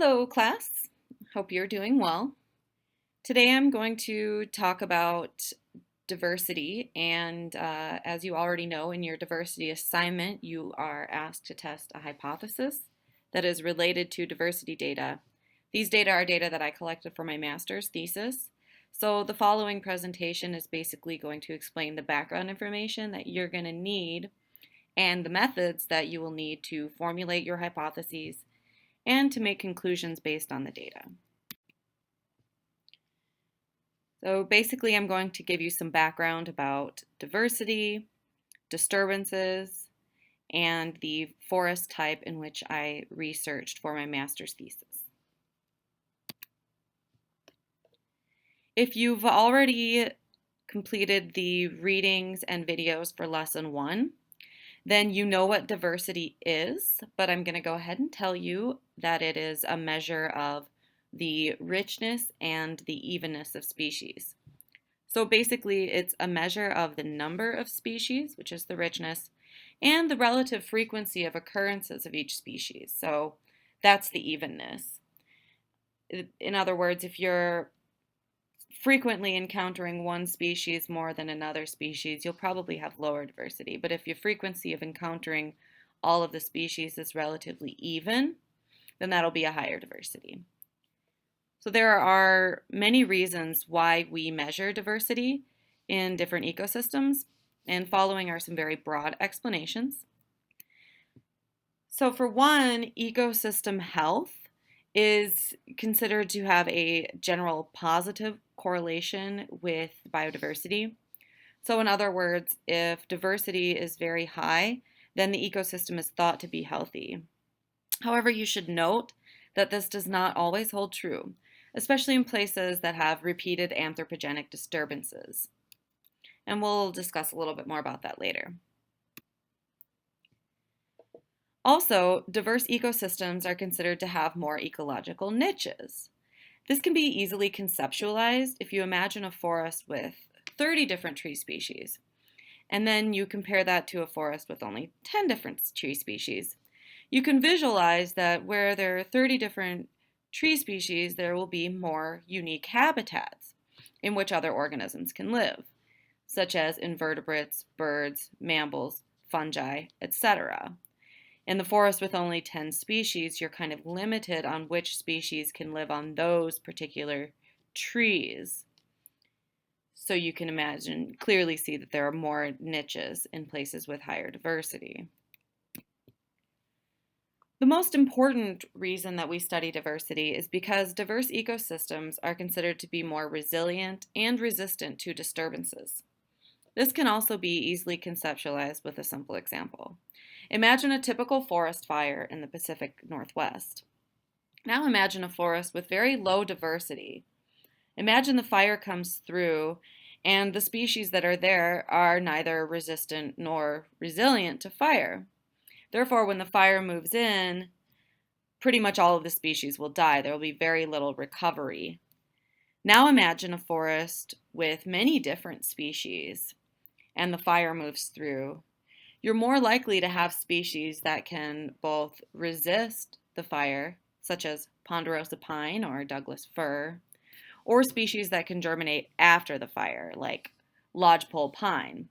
Hello, class. Hope you're doing well. Today I'm going to talk about diversity, and as you already know, in your diversity assignment, you are asked to test a hypothesis that is related to diversity data. These data are data that I collected for my master's thesis. So the following presentation is basically going to explain the background information that you're going to need and the methods that you will need to formulate your hypotheses and to make conclusions based on the data. So basically, I'm going to give you some background about diversity, disturbances, and the forest type in which I researched for my master's thesis. If you've already completed the readings and videos for lesson 1, then you know what diversity is, but I'm going to go ahead and tell you that it is a measure of the richness and the evenness of species. So basically, it's a measure of the number of species, which is the richness, and the relative frequency of occurrences of each species. So that's the evenness. In other words, if you're frequently encountering one species more than another species, you'll probably have lower diversity. But if your frequency of encountering all of the species is relatively even, then that'll be a higher diversity. So there are many reasons why we measure diversity in different ecosystems, and following are some very broad explanations. So for one, ecosystem health is considered to have a general positive correlation with biodiversity. So in other words, if diversity is very high, then the ecosystem is thought to be healthy. However, you should note that this does not always hold true, especially in places that have repeated anthropogenic disturbances. And we'll discuss a little bit more about that later. Also, diverse ecosystems are considered to have more ecological niches. This can be easily conceptualized if you imagine a forest with 30 different tree species, and then you compare that to a forest with only 10 different tree species. You can visualize that where there are 30 different tree species, there will be more unique habitats in which other organisms can live, such as invertebrates, birds, mammals, fungi, etc. In the forest with only 10 species, you're kind of limited on which species can live on those particular trees. So you can clearly see that there are more niches in places with higher diversity. The most important reason that we study diversity is because diverse ecosystems are considered to be more resilient and resistant to disturbances. This can also be easily conceptualized with a simple example. Imagine a typical forest fire in the Pacific Northwest. Now imagine a forest with very low diversity. Imagine the fire comes through and the species that are there are neither resistant nor resilient to fire. Therefore, when the fire moves in, pretty much all of the species will die. There will be very little recovery. Now imagine a forest with many different species and the fire moves through. You're more likely to have species that can both resist the fire, such as ponderosa pine or Douglas fir, or species that can germinate after the fire, like lodgepole pine.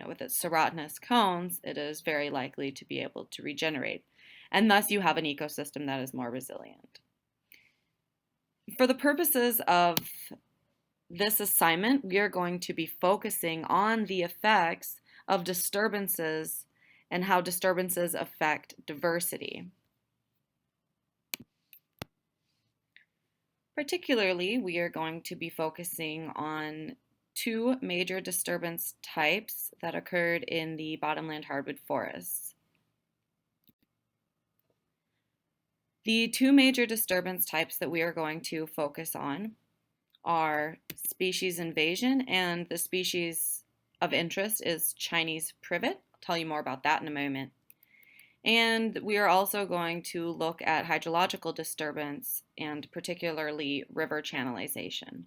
With its serotinous cones, it is very likely to be able to regenerate, and thus you have an ecosystem that is more resilient. For the purposes of this assignment, we are going to be focusing on the effects of disturbances and how disturbances affect diversity. Particularly, we are going to be focusing on two major disturbance types that occurred in the bottomland hardwood forests. The two major disturbance types that we are going to focus on are species invasion, and the species of interest is Chinese privet. I'll tell you more about that in a moment. And we are also going to look at hydrological disturbance and particularly river channelization.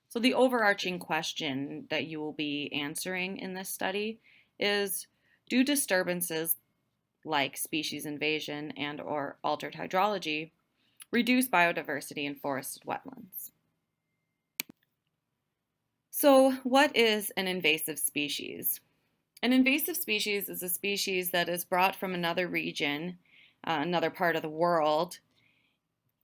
So the overarching question that you will be answering in this study is, do disturbances like species invasion and or altered hydrology reduce biodiversity in forested wetlands. So, what is an invasive species? An invasive species is a species that is brought from another region, another part of the world,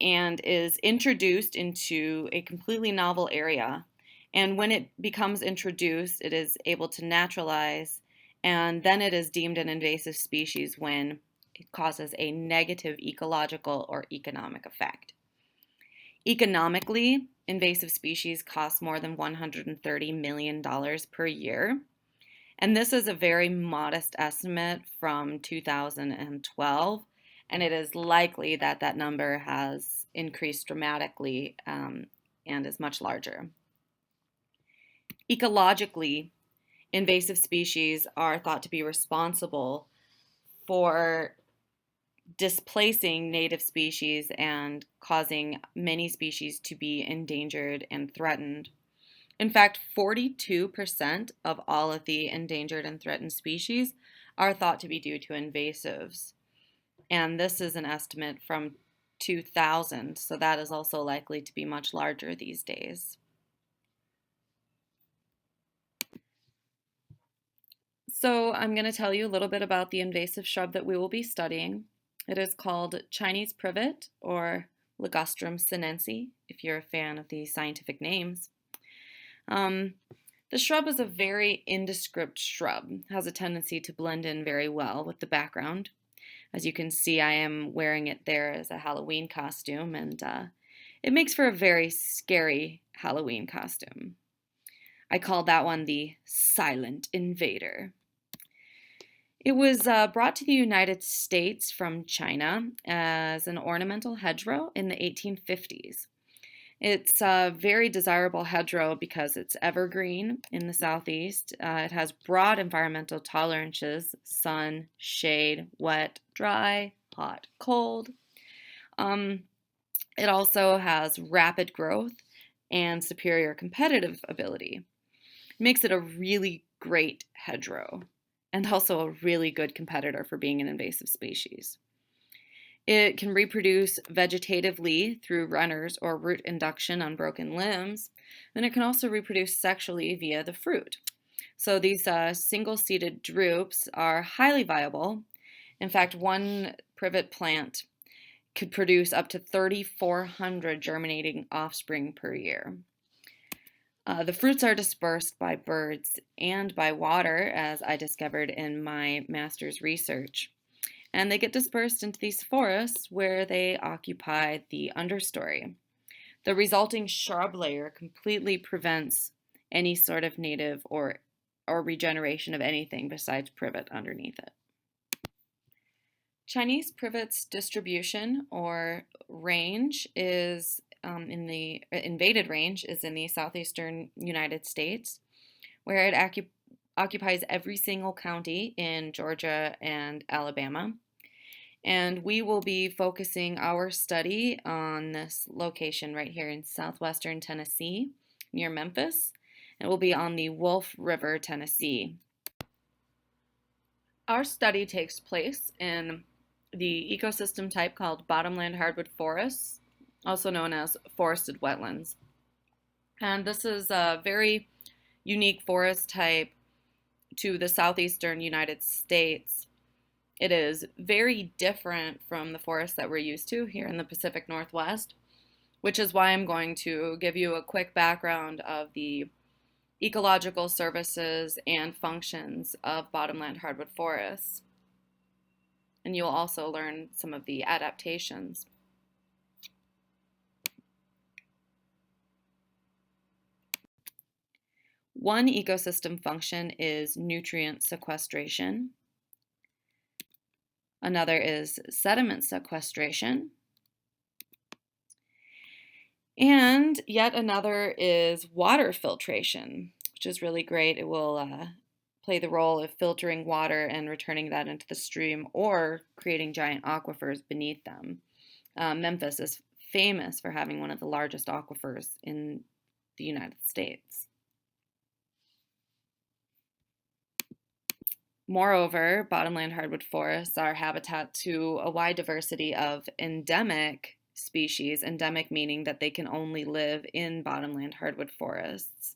and is introduced into a completely novel area. And when it becomes introduced, it is able to naturalize, and then it is deemed an invasive species when it causes a negative ecological or economic effect. Economically, invasive species cost more than $130 million per year. And this is a very modest estimate from 2012, and it is likely that that number has increased dramatically and is much larger. Ecologically, invasive species are thought to be responsible for displacing native species and causing many species to be endangered and threatened. In fact, 42% of all of the endangered and threatened species are thought to be due to invasives. And this is an estimate from 2000, so that is also likely to be much larger these days. So I'm going to tell you a little bit about the invasive shrub that we will be studying. It is called Chinese privet, or Ligustrum sinense, if you're a fan of the scientific names. The shrub is a very indescript shrub, has a tendency to blend in very well with the background. As you can see, I am wearing it there as a Halloween costume, and it makes for a very scary Halloween costume. I call that one the Silent Invader. It was brought to the United States from China as an ornamental hedgerow in the 1850s. It's a very desirable hedgerow because it's evergreen in the southeast. It has broad environmental tolerances: sun, shade, wet, dry, hot, cold. It also has rapid growth and superior competitive ability. It makes it a really great hedgerow and also a really good competitor for being an invasive species. It can reproduce vegetatively through runners or root induction on broken limbs. Then it can also reproduce sexually via the fruit. So these single-seeded drupes are highly viable. In fact, one privet plant could produce up to 3,400 germinating offspring per year. The fruits are dispersed by birds and by water, as I discovered in my master's research. And they get dispersed into these forests where they occupy the understory. The resulting shrub layer completely prevents any sort of native or regeneration of anything besides privet underneath it. Chinese privet's distribution or range is in the invaded range is in the southeastern United States, where it occupies every single county in Georgia and Alabama. And we will be focusing our study on this location right here in southwestern Tennessee, near Memphis. It will be on the Wolf River, Tennessee. Our study takes place in the ecosystem type called bottomland hardwood forests, also known as forested wetlands. And this is a very unique forest type to the southeastern United States. It is very different from the forests that we're used to here in the Pacific Northwest, which is why I'm going to give you a quick background of the ecological services and functions of bottomland hardwood forests. And you'll also learn some of the adaptations. One ecosystem function is nutrient sequestration. Another is sediment sequestration. And yet another is water filtration, which is really great. It will play the role of filtering water and returning that into the stream or creating giant aquifers beneath them. Memphis is famous for having one of the largest aquifers in the United States. Moreover, bottomland hardwood forests are habitat to a wide diversity of endemic species, endemic meaning that they can only live in bottomland hardwood forests.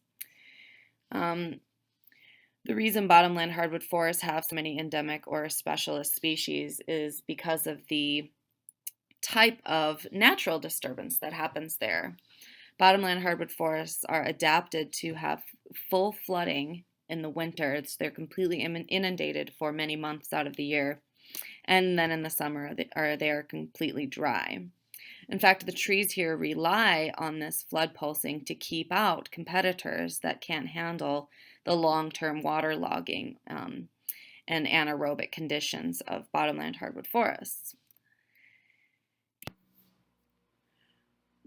The reason bottomland hardwood forests have so many endemic or specialist species is because of the type of natural disturbance that happens there. Bottomland hardwood forests are adapted to have full flooding in the winter. They're completely inundated for many months out of the year. And then in the summer, they are completely dry. In fact, the trees here rely on this flood pulsing to keep out competitors that can't handle the long-term waterlogging and anaerobic conditions of bottomland hardwood forests.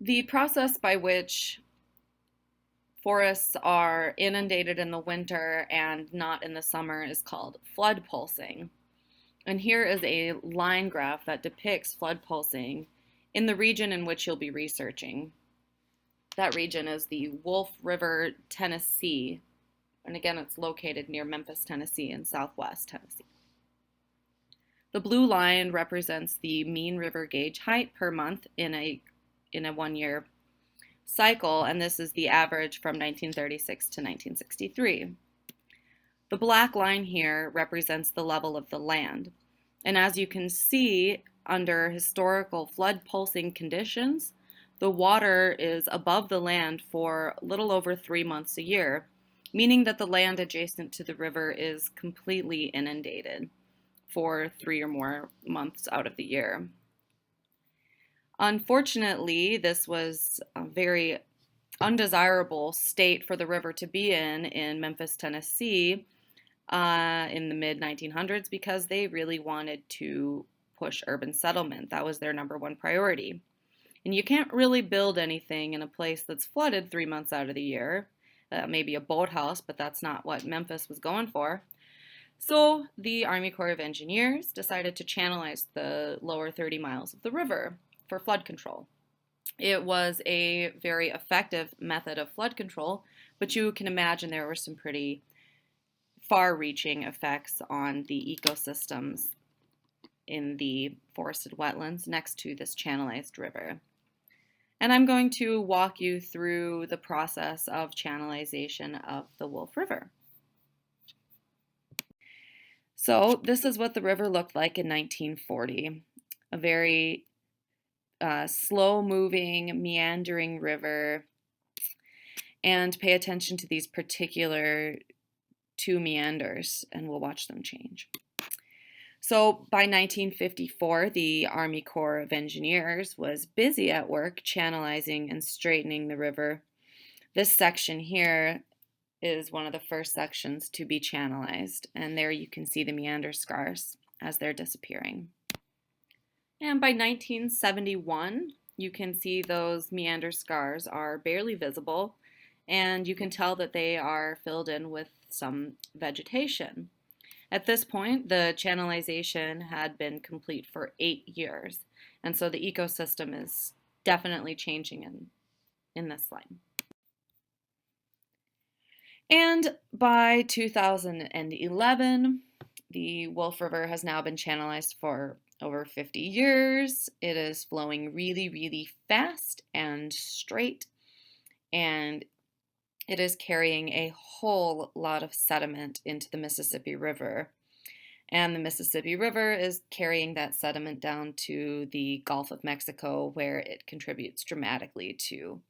The process by which forests are inundated in the winter and not in the summer is called flood pulsing. And here is a line graph that depicts flood pulsing in the region in which you'll be researching. That region is the Wolf River, Tennessee. And again, it's located near Memphis, Tennessee, in southwest Tennessee. The blue line represents the mean river gauge height per month in a 1-year cycle, and this is the average from 1936 to 1963. The black line here represents the level of the land. And as you can see, under historical flood pulsing conditions, the water is above the land for a little over 3 months a year, meaning that the land adjacent to the river is completely inundated for 3 or more months out of the year. Unfortunately, this was a very undesirable state for the river to be in Memphis, Tennessee, in the mid-1900s, because they really wanted to push urban settlement. That was their number one priority. And you can't really build anything in a place that's flooded 3 months out of the year. Maybe a boathouse, but that's not what Memphis was going for. So the Army Corps of Engineers decided to channelize the lower 30 miles of the river for flood control. It was a very effective method of flood control, but you can imagine there were some pretty far-reaching effects on the ecosystems in the forested wetlands next to this channelized river. And I'm going to walk you through the process of channelization of the Wolf River. So this is what the river looked like in 1940, a very slow-moving, meandering river. And pay attention to these particular 2 meanders, and we'll watch them change. So by 1954, the Army Corps of Engineers was busy at work channelizing and straightening the river. This section here is one of the first sections to be channelized, and there you can see the meander scars as they're disappearing. And by 1971, you can see those meander scars are barely visible, and you can tell that they are filled in with some vegetation. At this point, the channelization had been complete for 8 years, and so the ecosystem is definitely changing in this line. And by 2011, the Wolf River has now been channelized for over 50 years. It is flowing really, really fast and straight, and it is carrying a whole lot of sediment into the Mississippi River. And the Mississippi River is carrying that sediment down to the Gulf of Mexico, where it contributes dramatically to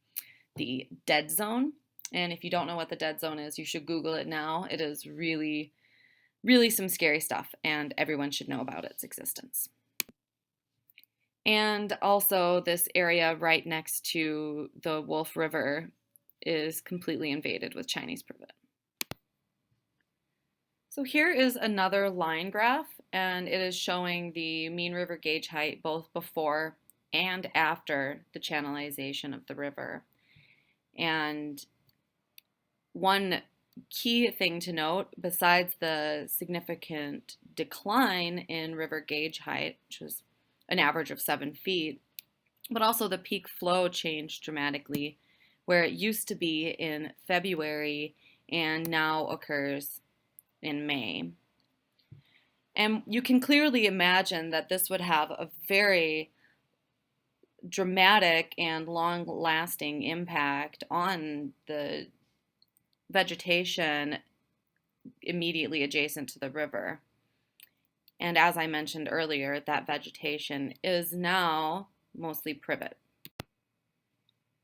the dead zone. And if you don't know what the dead zone is, you should Google it now. It is really, really some scary stuff, and everyone should know about its existence. And also, this area right next to the Wolf River is completely invaded with Chinese privet. So here is another line graph, and it is showing the mean river gauge height both before and after the channelization of the river. And one key thing to note, besides the significant decline in river gauge height, which was an average of 7 feet, but also the peak flow changed dramatically, where it used to be in February and now occurs in May. And you can clearly imagine that this would have a very dramatic and long-lasting impact on the vegetation immediately adjacent to the river. And as I mentioned earlier, that vegetation is now mostly privet.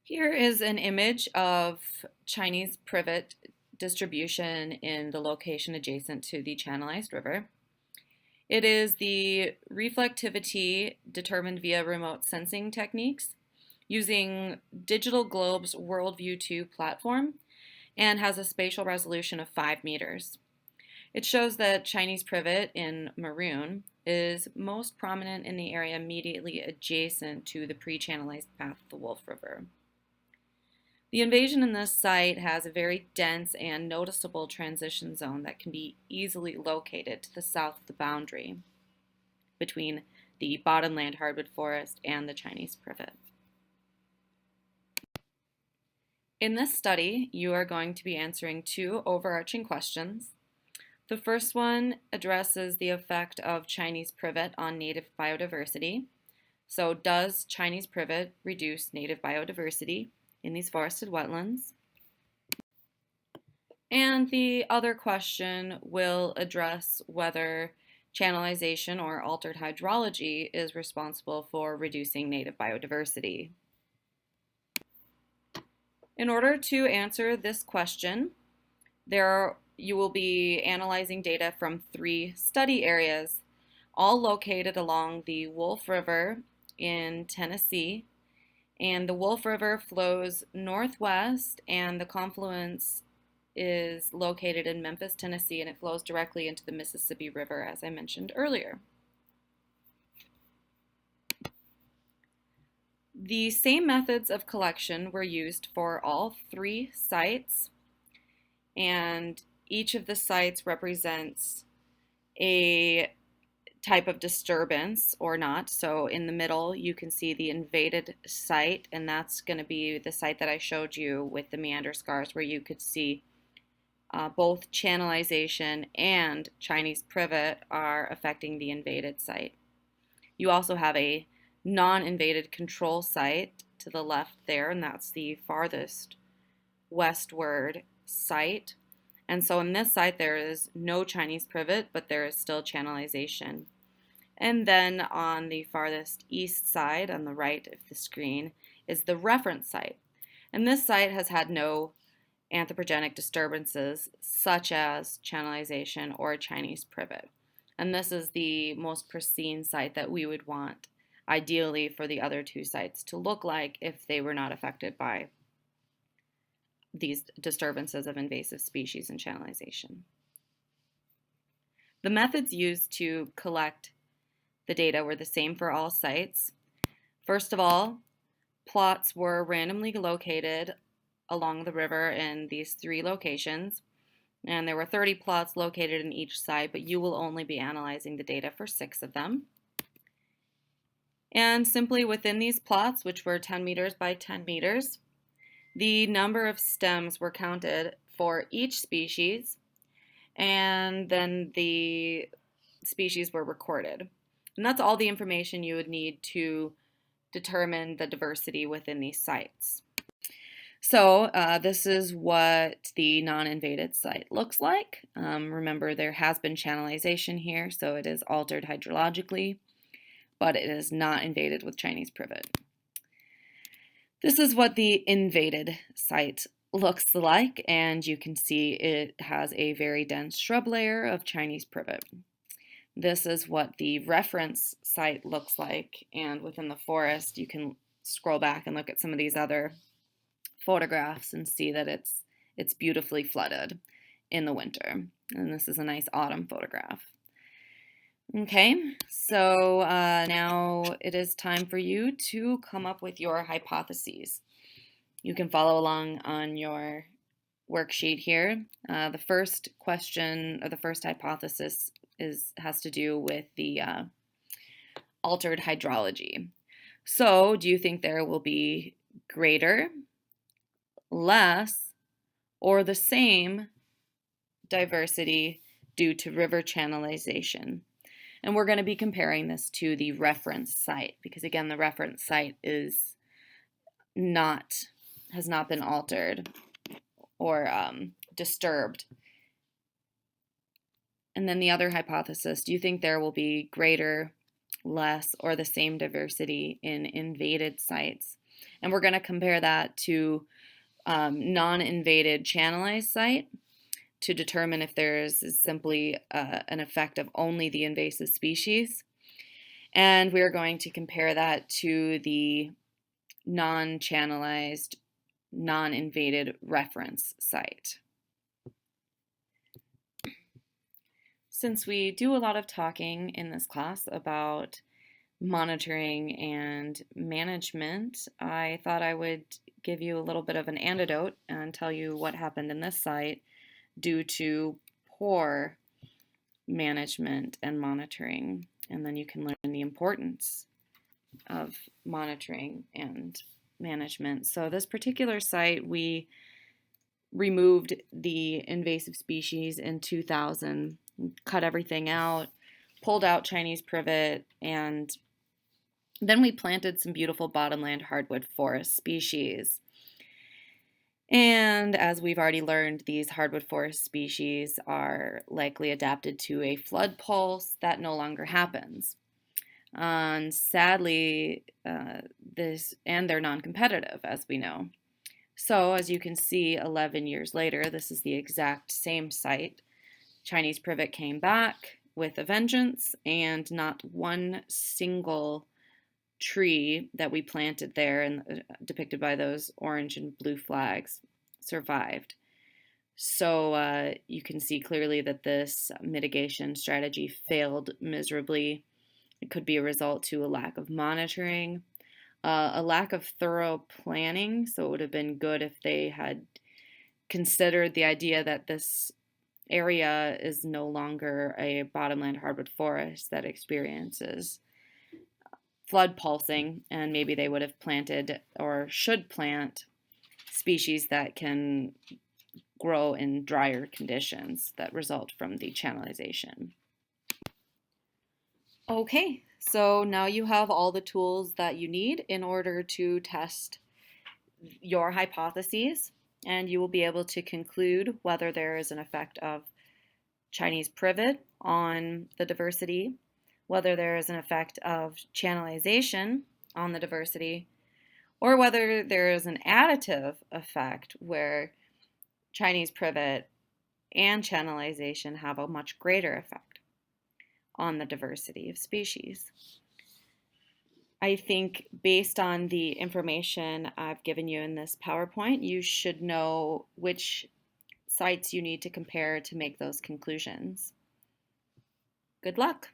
Here is an image of Chinese privet distribution in the location adjacent to the channelized river. It is the reflectivity determined via remote sensing techniques using Digital Globe's Worldview 2 platform and has a spatial resolution of 5 meters. It shows that Chinese privet in maroon is most prominent in the area immediately adjacent to the pre-channelized path of the Wolf River. The invasion in this site has a very dense and noticeable transition zone that can be easily located to the south of the boundary between the bottomland hardwood forest and the Chinese privet. In this study, you are going to be answering 2 overarching questions. The first one addresses the effect of Chinese privet on native biodiversity. So, does Chinese privet reduce native biodiversity in these forested wetlands? And the other question will address whether channelization or altered hydrology is responsible for reducing native biodiversity. In order to answer this question, you will be analyzing data from 3 study areas, all located along the Wolf River in Tennessee. And the Wolf River flows northwest, and the confluence is located in Memphis, Tennessee, and it flows directly into the Mississippi River, as I mentioned earlier. The same methods of collection were used for all 3 sites, and each of the sites represents a type of disturbance or not. So in the middle, you can see the invaded site, and that's going to be the site that I showed you with the meander scars, where you could see both channelization and Chinese privet are affecting the invaded site. You also have a non-invaded control site to the left there, and that's the farthest westward site. And so in this site, there is no Chinese privet, but there is still channelization. And then on the farthest east side, on the right of the screen, is the reference site. And this site has had no anthropogenic disturbances, such as channelization or Chinese privet. And this is the most pristine site that we would want, ideally, for the other 2 sites to look like if they were not affected by these disturbances of invasive species and channelization. The methods used to collect the data were the same for all sites. First of all, plots were randomly located along the river in these 3 locations, and there were 30 plots located in each site, but you will only be analyzing the data for 6 of them. And simply within these plots, which were 10 meters by 10 meters, the number of stems were counted for each species, and then the species were recorded. And that's all the information you would need to determine the diversity within these sites. So this is what the non-invaded site looks like. Remember, there has been channelization here, so it is altered hydrologically, but it is not invaded with Chinese privet. This is what the invaded site looks like, and you can see it has a very dense shrub layer of Chinese privet. This is what the reference site looks like, and within the forest you can scroll back and look at some of these other photographs and see that it's beautifully flooded in the winter. And this is a nice autumn photograph. Okay, so now it is time for you to come up with your hypotheses. You can follow along on your worksheet here. The first question, or the first hypothesis, has to do with the altered hydrology. So, do you think there will be greater, less, or the same diversity due to river channelization? And we're going to be comparing this to the reference site because, again, the reference site has not been altered or disturbed. And then the other hypothesis, do you think there will be greater, less, or the same diversity in invaded sites? And we're going to compare that to non-invaded channelized site to determine if there is simply an effect of only the invasive species. And we're going to compare that to the non-channelized, non-invaded reference site. Since we do a lot of talking in this class about monitoring and management, I thought I would give you a little bit of an antidote and tell you what happened in this site due to poor management and monitoring. And then you can learn the importance of monitoring and management. So this particular site, we removed the invasive species in 2000, cut everything out, pulled out Chinese privet, and then we planted some beautiful bottomland hardwood forest species. And as we've already learned, these hardwood forest species are likely adapted to a flood pulse that no longer happens. And sadly, they're non-competitive, as we know. So as you can see, 11 years later, this is the exact same site. Chinese privet came back with a vengeance, and not one single tree that we planted there and depicted by those orange and blue flags survived. So you can see clearly that this mitigation strategy failed miserably. It could be a result to a lack of monitoring, a lack of thorough planning. So it would have been good if they had considered the idea that this area is no longer a bottomland hardwood forest that experiences flood pulsing, and maybe they would have planted or should plant species that can grow in drier conditions that result from the channelization. Okay, so now you have all the tools that you need in order to test your hypotheses, and you will be able to conclude whether there is an effect of Chinese privet on the diversity, whether there is an effect of channelization on the diversity, or whether there is an additive effect where Chinese privet and channelization have a much greater effect on the diversity of species. I think based on the information I've given you in this PowerPoint, you should know which sites you need to compare to make those conclusions. Good luck.